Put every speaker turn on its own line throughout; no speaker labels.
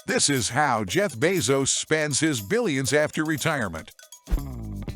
This is how Jeff Bezos spends his billions after retirement.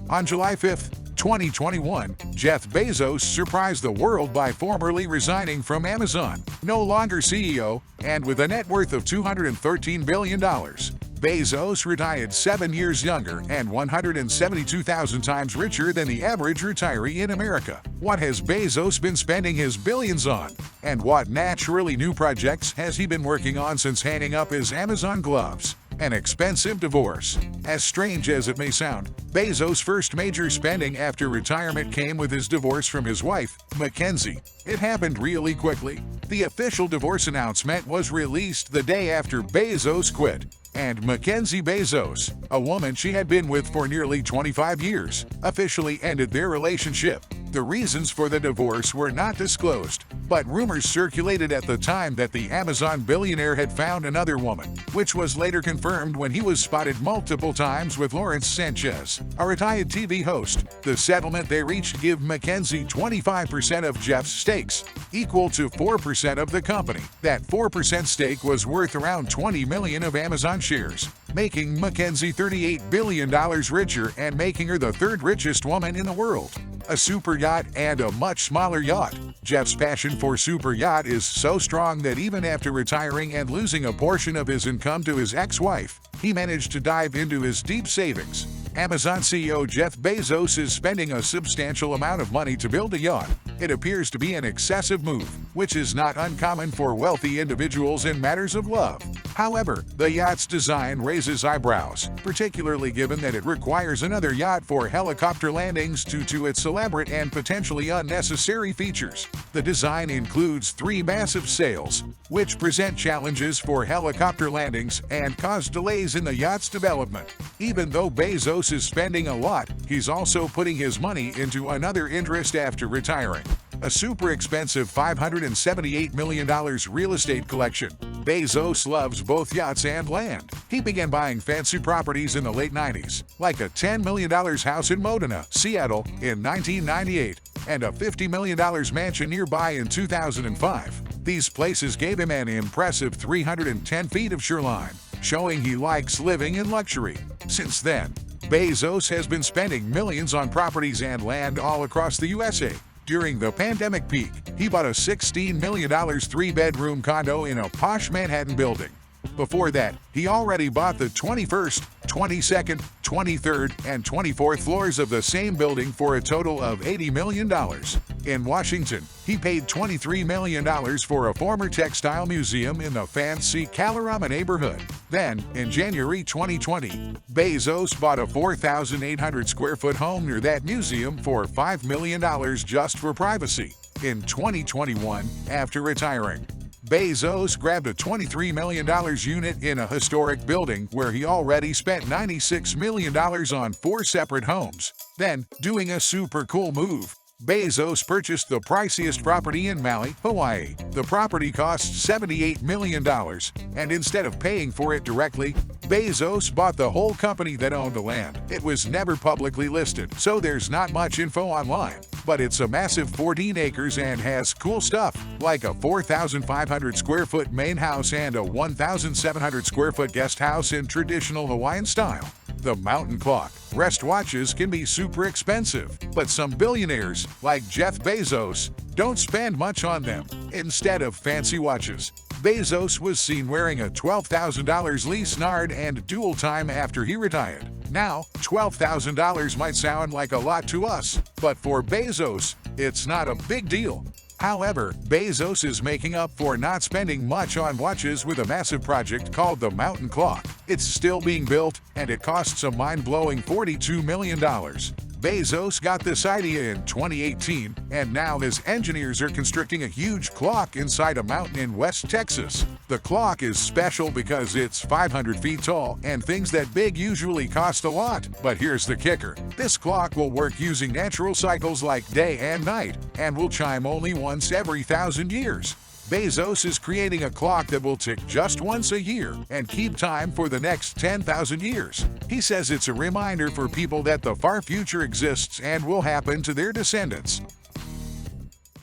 On July 5, 2021, Jeff Bezos surprised the world by formally resigning from Amazon, no longer CEO, and with a net worth of $213 billion. Bezos retired 7 years younger and 172,000 times richer than the average retiree in America. What has Bezos been spending his billions on? And what naturally new projects has he been working on since hanging up his Amazon gloves? An expensive divorce. As strange as it may sound, Bezos' first major spending after retirement came with his divorce from his wife, Mackenzie. It happened really quickly. The official divorce announcement was released the day after Bezos quit, and Mackenzie Bezos, a woman she had been with for nearly 25 years, officially ended their relationship. The reasons for the divorce were not disclosed, but rumors circulated at the time that the Amazon billionaire had found another woman, which was later confirmed when he was spotted multiple times with Lawrence Sanchez, a retired TV host. The settlement they reached gave Mackenzie 25% of Jeff's stakes, equal to 4% of the company. That 4% stake was worth around 20 million of Amazon shares, making Mackenzie $38 billion richer and making her the third richest woman in the world. A super yacht and a much smaller yacht. Jeff's passion for super yacht is so strong that even after retiring and losing a portion of his income to his ex-wife, he managed to dive into his deep savings. Amazon CEO Jeff Bezos is spending a substantial amount of money to build a yacht. It appears to be an excessive move, which is not uncommon for wealthy individuals in matters of love. However, the yacht's design raises eyebrows, particularly given that it requires another yacht for helicopter landings due to its elaborate and potentially unnecessary features. The design includes 3 massive sails, which present challenges for helicopter landings and cause delays in the yacht's development. Even though Bezos is spending a lot, he's also putting his money into another interest after retiring: a super expensive $578 million real estate collection. Bezos loves both yachts and land. He began buying fancy properties in the late 90s, like a $10 million house in Modena, Seattle, in 1998, and a $50 million mansion nearby in 2005. These places gave him an impressive 310 feet of shoreline, showing he likes living in luxury. Since then, Bezos has been spending millions on properties and land all across the USA. During the pandemic peak, he bought a $16 million 3-bedroom condo in a posh Manhattan building. Before that, he already bought the 21st, 22nd, 23rd, and 24th floors of the same building for a total of $80 million. In Washington, he paid $23 million for a former textile museum in the fancy Kalorama neighborhood. Then, in January 2020, Bezos bought a 4,800 square foot home near that museum for $5 million just for privacy. In 2021, after retiring, Bezos grabbed a $23 million unit in a historic building where he already spent $96 million on 4 separate homes. Then, doing a super cool move, Bezos purchased the priciest property in Maui, Hawaii. The property cost $78 million, and instead of paying for it directly, Bezos bought the whole company that owned the land. It was never publicly listed, so there's not much info online. But it's a massive 14 acres and has cool stuff, like a 4,500 square foot main house and a 1,700 square foot guest house in traditional Hawaiian style. The mountain clock. Wristwatches can be super expensive, but some billionaires, like Jeff Bezos, don't spend much on them. Instead of fancy watches, Bezos was seen wearing a $12,000 Lee Nard and dual time after he retired. Now, $12,000 might sound like a lot to us, but for Bezos, it's not a big deal. However, Bezos is making up for not spending much on watches with a massive project called the Mountain Clock. It's still being built, and it costs a mind-blowing $42 million. Bezos got this idea in 2018, and now his engineers are constructing a huge clock inside a mountain in West Texas. The clock is special because it's 500 feet tall, and things that big usually cost a lot. But here's the kicker. This clock will work using natural cycles like day and night, and will chime only once every 1,000 years. Bezos is creating a clock that will tick just once a year and keep time for the next 10,000 years. He says it's a reminder for people that the far future exists and will happen to their descendants.